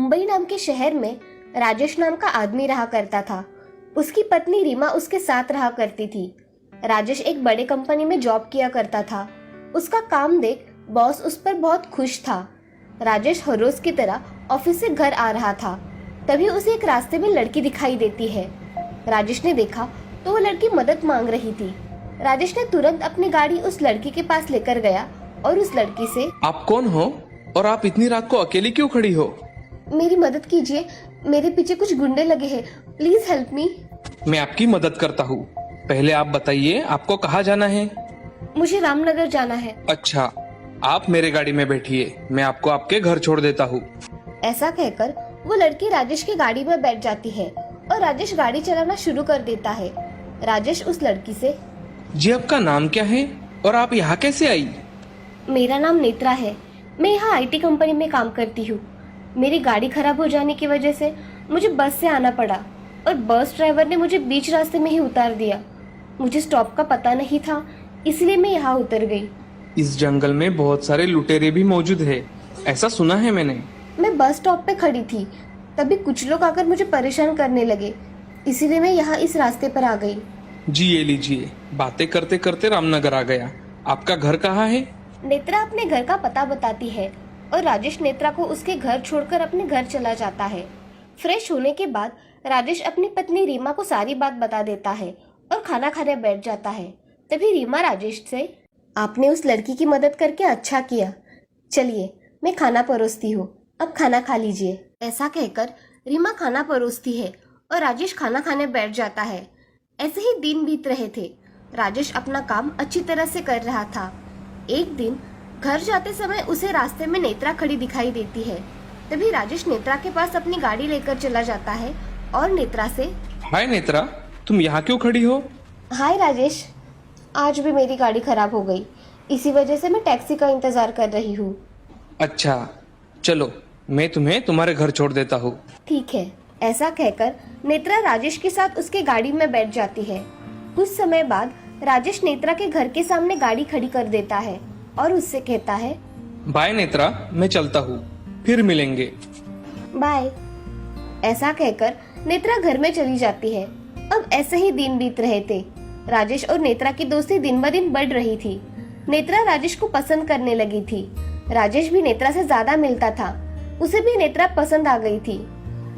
मुंबई नाम के शहर में राजेश नाम का आदमी रहा करता था। उसकी पत्नी रीमा उसके साथ रहा करती थी। राजेश एक बड़े कंपनी में जॉब किया करता था। उसका काम देख बॉस उस पर बहुत खुश था। राजेश हर रोज की तरह ऑफिस से घर आ रहा था। तभी उसे एक रास्ते में लड़की दिखाई देती है। राजेश ने देखा तो वो लड़की मदद मांग रही थी। राजेश ने तुरंत अपनी गाड़ी उस लड़की के पास लेकर गया और उस लड़की से, आप कौन हो और आप इतनी रात को अकेली क्यों खड़ी हो? मेरी मदद कीजिए, मेरे पीछे कुछ गुंडे लगे हैं, प्लीज हेल्प मी। मैं आपकी मदद करता हूँ। पहले आप बताइए आपको कहाँ जाना है? मुझे रामनगर जाना है। अच्छा, आप मेरे गाड़ी में बैठिए, मैं आपको आपके घर छोड़ देता हूँ। ऐसा कहकर वो लड़की राजेश की गाड़ी में बैठ जाती है और राजेश गाड़ी चलाना शुरू कर देता है। राजेश उस लड़की से, जी आपका नाम क्या है और आप यहाँ कैसे आई? मेरा नाम नेत्रा है, मैं यहाँ आईटी कंपनी में काम करती हूँ। मेरी गाड़ी खराब हो जाने की वजह से मुझे बस से आना पड़ा और बस ड्राइवर ने मुझे बीच रास्ते में ही उतार दिया। मुझे स्टॉप का पता नहीं था, इसलिए मैं यहाँ उतर गई। इस जंगल में बहुत सारे लुटेरे भी मौजूद है, ऐसा सुना है मैंने। मैं बस स्टॉप पे खड़ी थी, तभी कुछ लोग आकर मुझे परेशान करने लगे, इसीलिए मैं यहाँ इस रास्ते पर आ गई। जी ये लीजिए। बातें करते करते रामनगर आ गया। आपका घर कहाँ है? नेत्रा अपने घर का पता बताती है और राजेश नेत्रा को उसके घर छोड़कर अपने घर चला जाता है। फ्रेश होने के बाद राजेश अपनी पत्नी रीमा को सारी बात बता देता है और खाना खाने बैठ जाता है। तभी रीमा राजेश से, आपने उस लड़की की मदद करके अच्छा किया, चलिए मैं खाना परोसती हूँ, अब खाना खा लीजिए। ऐसा कहकर रीमा खाना परोसती है और राजेश खाना खाने बैठ जाता है। ऐसे ही दिन बीत रहे थे। राजेश अपना काम अच्छी तरह से कर रहा था। एक दिन घर जाते समय उसे रास्ते में नेत्रा खड़ी दिखाई देती है। तभी राजेश नेत्रा के पास अपनी गाड़ी लेकर चला जाता है और नेत्रा से, हाय नेत्रा, तुम यहाँ क्यों खड़ी हो? हाय राजेश, आज भी मेरी गाड़ी खराब हो गई, इसी वजह से मैं टैक्सी का इंतजार कर रही हूँ। अच्छा चलो, मैं तुम्हें तुम्हारे घर छोड़ देता हूँ। ठीक है। ऐसा कहकर नेत्रा राजेश के साथ उसके गाड़ी में बैठ जाती है। कुछ समय बाद राजेश नेत्रा के घर के सामने गाड़ी खड़ी कर देता है और उससे कहता है, बाय नेत्रा, मैं चलता हूँ, फिर मिलेंगे। बाय। ऐसा कहकर नेत्रा घर में चली जाती है। अब ऐसे ही दिन बीत रहे थे। राजेश और नेत्रा की दोस्ती दिन ब दिन बढ़ रही थी। नेत्रा राजेश को पसंद करने लगी थी। राजेश भी नेत्रा से ज्यादा मिलता था। उसे भी नेत्रा पसंद आ गई थी,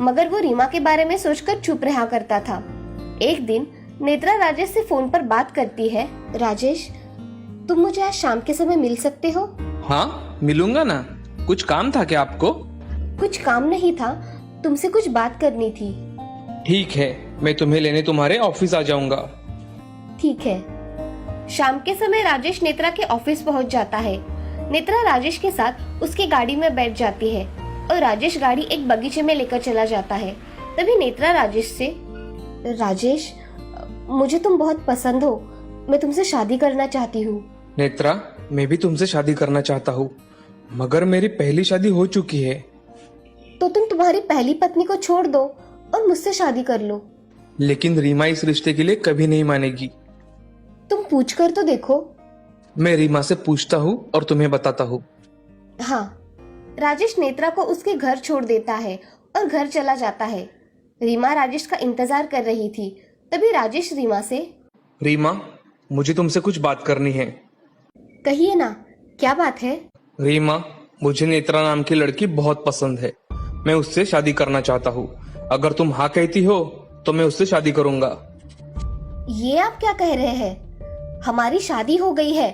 मगर वो रीमा के बारे में सोचकर चुप रहा करता था। एक दिन नेत्रा राजेश से फोन पर बात करती है, राजेश तुम मुझे आज शाम के समय मिल सकते हो? हाँ मिलूंगा ना। कुछ काम था क्या आपको? कुछ काम नहीं था, तुमसे कुछ बात करनी थी। ठीक है, मैं तुम्हें लेने तुम्हारे ऑफिस आ जाऊंगा। ठीक है। शाम के समय राजेश नेत्रा के ऑफिस पहुंच जाता है। नेत्रा राजेश के साथ उसकी गाड़ी में बैठ जाती है और राजेश गाड़ी एक बगीचे में लेकर चला जाता है। तभी नेत्रा राजेश से, राजेश मुझे तुम बहुत पसंद हो, मैं तुमसे शादी करना चाहती हूँ। नेत्रा, मैं भी तुमसे शादी करना चाहता हूँ, मगर मेरी पहली शादी हो चुकी है। तो तुम तुम्हारी पहली पत्नी को छोड़ दो और मुझसे शादी कर लो। लेकिन रीमा इस रिश्ते के लिए कभी नहीं मानेगी। तुम पूछ कर तो देखो। मैं रीमा से पूछता हूँ और तुम्हें बताता हूँ। हाँ। राजेश नेत्रा को उसके घर छोड़ देता है और घर चला जाता है। रीमा राजेश का इंतजार कर रही थी। तभी राजेश रीमा से, रीमा, मुझे तुमसे कुछ बात करनी है। कहिए ना, क्या बात है? रीमा, मुझे नेत्रा नाम की लड़की बहुत पसंद है, मैं उससे शादी करना चाहता हूँ। अगर तुम हाँ कहती हो तो मैं उससे शादी करूंगा। ये आप क्या कह रहे हैं? हमारी शादी हो गई है,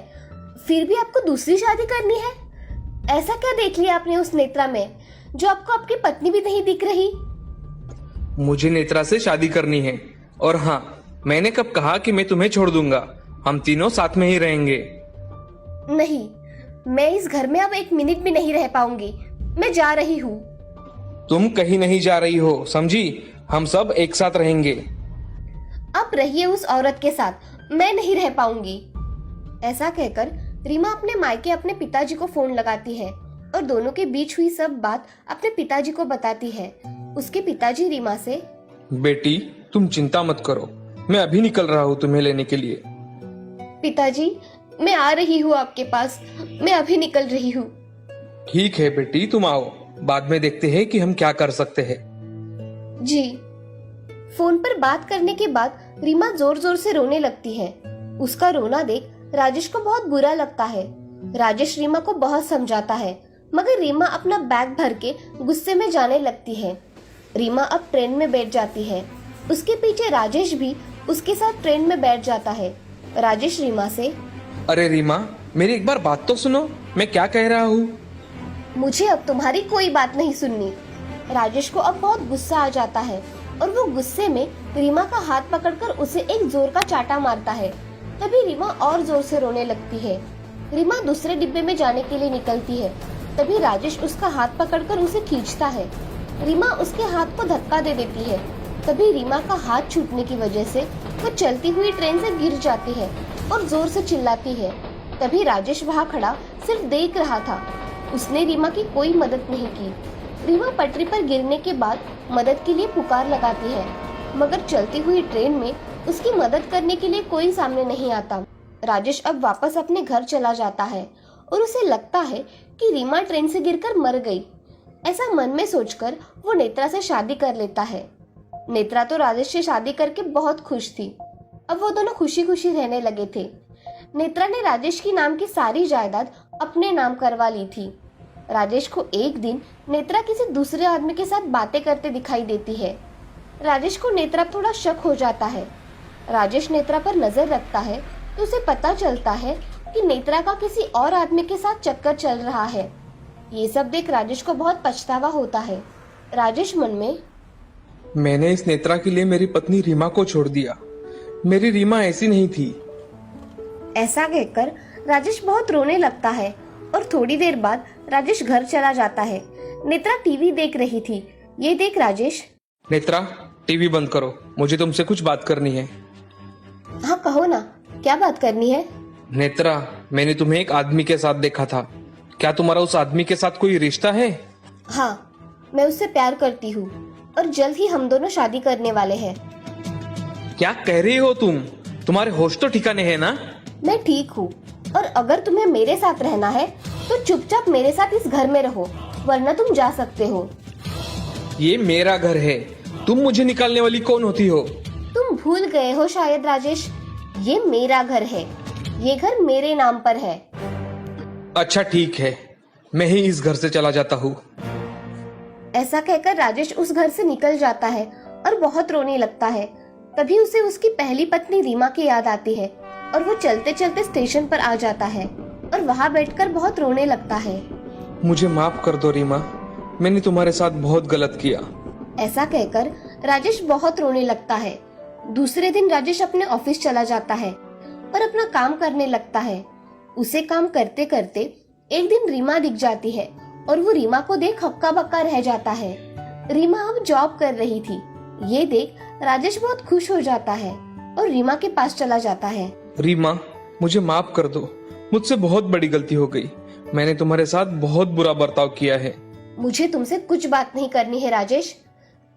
फिर भी आपको दूसरी शादी करनी है? ऐसा क्या देख लिया आपने उस नेत्रा में जो आपको आपकी पत्नी भी नहीं दिख रही? मुझे नेत्रा से शादी करनी है, और हाँ, मैंने कब कहा कि मैं तुम्हें छोड़ दूंगा? हम तीनों साथ में ही रहेंगे। नहीं, मैं इस घर में अब एक मिनट भी नहीं रह पाऊंगी, मैं जा रही हूँ। तुम कहीं नहीं जा रही हो, समझी? हम सब एक साथ रहेंगे। अब रहिए उस औरत के साथ, मैं नहीं रह पाऊंगी। ऐसा कहकर रीमा अपने मायके अपने पिताजी को फोन लगाती है और दोनों के बीच हुई सब बात अपने पिताजी को बताती है। उसके पिताजी रीमा से, बेटी तुम चिंता मत करो, मैं अभी निकल रहा हूँ तुम्हें लेने के लिए। पिताजी मैं आ रही हूँ आपके पास, मैं अभी निकल रही हूँ। ठीक है बेटी, तुम आओ। बाद में देखते हैं कि हम क्या कर सकते हैं। जी। फोन पर बात करने के बाद रीमा जोर जोर से रोने लगती है। उसका रोना देख राजेश को बहुत बुरा लगता है। राजेश रीमा को बहुत समझाता है, मगर रीमा अपना बैग भर के गुस्से में जाने लगती है। रीमा अब ट्रेन में बैठ जाती है। उसके पीछे राजेश भी उसके साथ ट्रेन में बैठ जाता है। राजेश रीमा से, अरे रीमा, मेरी एक बार बात तो सुनो, मैं क्या कह रहा हूँ। मुझे अब तुम्हारी कोई बात नहीं सुननी। राजेश को अब बहुत गुस्सा आ जाता है और वो गुस्से में रीमा का हाथ पकड़कर उसे एक जोर का चाटा मारता है। तभी रीमा और जोर से रोने लगती है। रीमा दूसरे डिब्बे में जाने के लिए निकलती है। तभी राजेश उसका हाथ पकड़कर उसे खींचता है। रीमा उसके हाथ को धक्का दे देती है। तभी रीमा का हाथ छूटने की वजह से वो चलती हुई ट्रेन से गिर जाती है और जोर से चिल्लाती है। तभी राजेश वहाँ खड़ा सिर्फ देख रहा था। उसने रीमा की कोई मदद नहीं की। रीमा पटरी पर गिरने के बाद मदद के लिए पुकार लगाती है, मगर चलती हुई ट्रेन में उसकी मदद करने के लिए कोई सामने नहीं आता। राजेश अब वापस अपने घर चला जाता है और उसे लगता है कि रीमा ट्रेन से गिरकर मर गई। ऐसा मन में सोचकर वो नेत्रा से शादी कर लेता है। नेत्रा तो राजेश से शादी करके बहुत खुश थी। अब वो दोनों खुशी खुशी रहने लगे थे। नेत्रा ने राजेश की नाम की सारी जायदाद अपने नाम करवा ली थी। राजेश को एक दिन नेत्रा किसी दूसरे आदमी के साथ बातें करते दिखाई देती है। राजेश को नेत्रा थोड़ा शक हो जाता है। राजेश नेत्रा पर नजर रखता है तो उसे पता चलता है कि नेत्रा का किसी और आदमी के साथ चक्कर चल रहा है। ये सब देख राजेश को बहुत पछतावा होता है। राजेश मन में, मैंने इस नेत्रा के लिए मेरी पत्नी रीमा को छोड़ दिया। मेरी रीमा ऐसी नहीं थी। ऐसा कहकर राजेश बहुत रोने लगता है और थोड़ी देर बाद राजेश घर चला जाता है। नेत्रा टीवी देख रही थी। ये देख राजेश, नेत्रा, टीवी बंद करो, मुझे तुमसे कुछ बात करनी है। हाँ कहो ना, क्या बात करनी है? नेत्रा, मैंने तुम्हें एक आदमी के साथ देखा था। क्या तुम्हारा उस आदमी के साथ कोई रिश्ता है? हाँ, मैं उससे प्यार करती हूँ और जल्द ही हम दोनों शादी करने वाले हैं। क्या कह रही हो तुम? तुम्हारे होश तो ठिकाने हैं ना? मैं ठीक हूँ, और अगर तुम्हें मेरे साथ रहना है तो चुपचाप मेरे साथ इस घर में रहो, वरना तुम जा सकते हो। ये मेरा घर है। तुम मुझे निकालने वाली कौन होती हो? तुम भूल गए हो शायद राजेश, ये मेरा घर है। ये घर मेरे नाम पर है। अच्छा ठीक है, मैं ही इस घर से चला जाता हूँ। ऐसा कहकर राजेश उस घर से निकल जाता है और बहुत रोने लगता है। तभी उसे उसकी पहली पत्नी रीमा की याद आती है और वो चलते चलते स्टेशन पर आ जाता है और वहाँ बैठकर बहुत रोने लगता है। मुझे माफ कर दो रीमा, मैंने तुम्हारे साथ बहुत गलत किया। ऐसा कहकर राजेश बहुत रोने लगता है। दूसरे दिन राजेश अपने ऑफिस चला जाता है और अपना काम करने लगता है। उसे काम करते करते एक दिन रीमा दिख जाती है और वो रीमा को देख हक्का बक्का रह जाता है। रीमा अब जॉब कर रही थी। ये देख राजेश बहुत खुश हो जाता है और रीमा के पास चला जाता है। रीमा, मुझे माफ कर दो, मुझसे बहुत बड़ी गलती हो गई। मैंने तुम्हारे साथ बहुत बुरा बर्ताव किया है। मुझे तुमसे कुछ बात नहीं करनी है राजेश।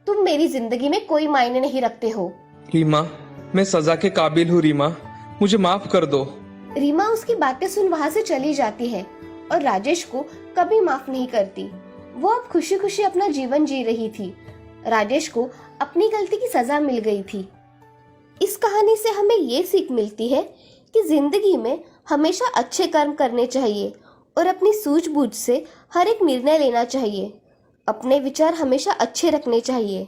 तुम मेरी जिंदगी में कोई मायने नहीं रखते हो। रीमा, मैं सजा के काबिल हूँ। रीमा, मुझे माफ कर दो। रीमा उसकी बातें सुन वहाँ से चली जाती है और राजेश को कभी माफ नहीं करती। वो अब खुशी खुशी अपना जीवन जी रही थी। राजेश को अपनी गलती की सजा मिल गई थी। इस कहानी से हमें ये सीख मिलती है कि जिंदगी में हमेशा अच्छे कर्म करने चाहिए और अपनी सूझबूझ से हर एक निर्णय लेना चाहिए। अपने विचार हमेशा अच्छे रखने चाहिए।